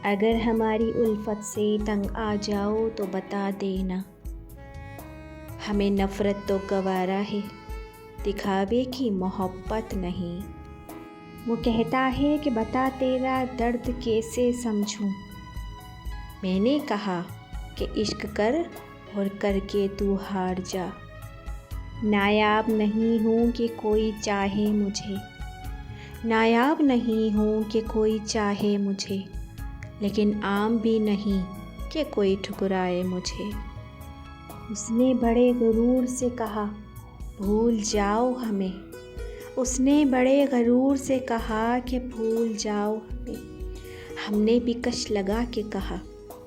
اگر ہماری الفت سے تنگ آ جاؤ تو بتا دینا، ہمیں نفرت تو گوارا ہے، دکھاوے کی محبت نہیں۔ وہ کہتا ہے کہ بتا تیرا درد کیسے سمجھوں، میں نے کہا کہ عشق کر اور کر کے تو ہار جا۔ نایاب نہیں ہوں کہ کوئی چاہے مجھے، نایاب نہیں ہوں کہ کوئی چاہے مجھے، لیکن عام بھی نہیں کہ کوئی ٹھکرائے مجھے۔ اس نے بڑے غرور سے کہا بھول جاؤ ہمیں، اس نے بڑے غرور سے کہا کہ بھول جاؤ ہمیں۔ ہم نے بھی کش لگا کے کہا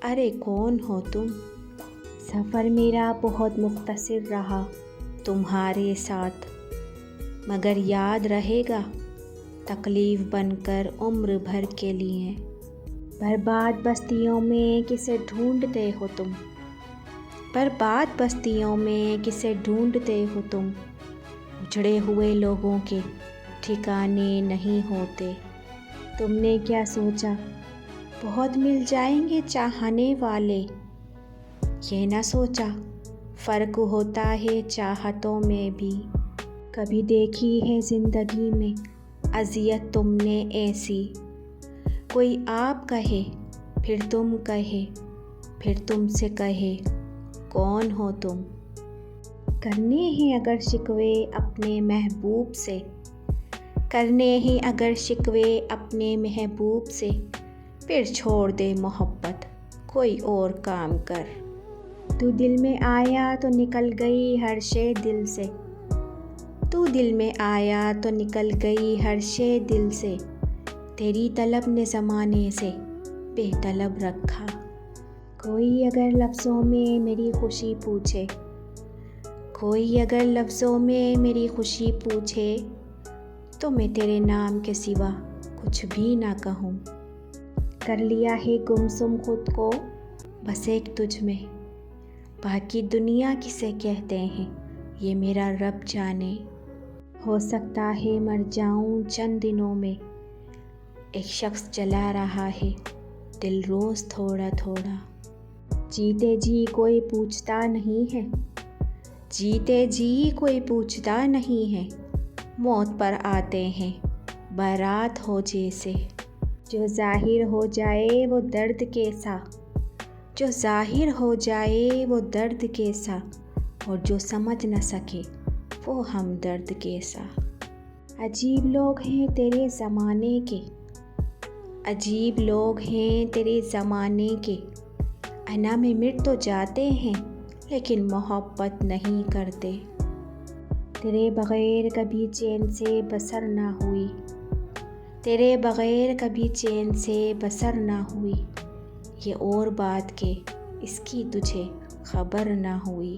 ارے کون ہو تم؟ سفر میرا بہت مختصر رہا تمہارے ساتھ، مگر یاد رہے گا تکلیف بن کر عمر بھر کے لیے۔ برباد بستیوں میں کسے ڈھونڈتے ہو تم، برباد بستیوں میں کسے ڈھونڈتے ہو تم، اجڑے ہوئے لوگوں کے ٹھکانے نہیں ہوتے۔ تم نے کیا سوچا بہت مل جائیں گے چاہنے والے، یہ نہ سوچا فرق ہوتا ہے چاہتوں میں بھی۔ کبھی دیکھی ہے زندگی میں اذیت تم نے ایسی، کوئی آپ کہے پھر تم کہے پھر تم سے کہے کون ہو تم؟ کرنے ہیں اگر شکوے اپنے محبوب سے، کرنے ہیں اگر شکوے اپنے محبوب سے، پھر چھوڑ دے محبت کوئی اور کام کر۔ تو دل میں آیا تو نکل گئی ہر شے دل سے، تو دل میں آیا تو نکل گئی ہر شے دل سے، تیری طلب نے زمانے سے بے طلب رکھا۔ کوئی اگر لفظوں میں میری خوشی پوچھے، کوئی اگر لفظوں میں میری خوشی پوچھے، تو میں تیرے نام کے سوا کچھ بھی نہ کہوں۔ کر لیا ہے گمسم خود کو بس ایک تجھ میں، باقی دنیا کسے کہتے ہیں یہ میرا رب جانے۔ ہو سکتا ہے مر جاؤں چند دنوں میں، ایک شخص جلا رہا ہے دل روز تھوڑا تھوڑا۔ جیتے جی کوئی پوچھتا نہیں ہے، جیتے جی کوئی پوچھتا نہیں ہے، موت پر آتے ہیں بارات ہو جیسے۔ جو ظاہر ہو جائے وہ درد کیسا، جو ظاہر ہو جائے وہ درد کیسا، اور جو سمجھ نہ سکے وہ ہمدرد کیسا۔ عجیب لوگ ہیں تیرے زمانے کے، عجیب لوگ ہیں تیرے زمانے کے، انا میں مٹ تو جاتے ہیں لیکن محبت نہیں کرتے۔ تیرے بغیر کبھی چین سے بسر نہ ہوئی، تیرے بغیر کبھی چین سے بسر نہ ہوئی، یہ اور بات کہ اس کی تجھے خبر نہ ہوئی۔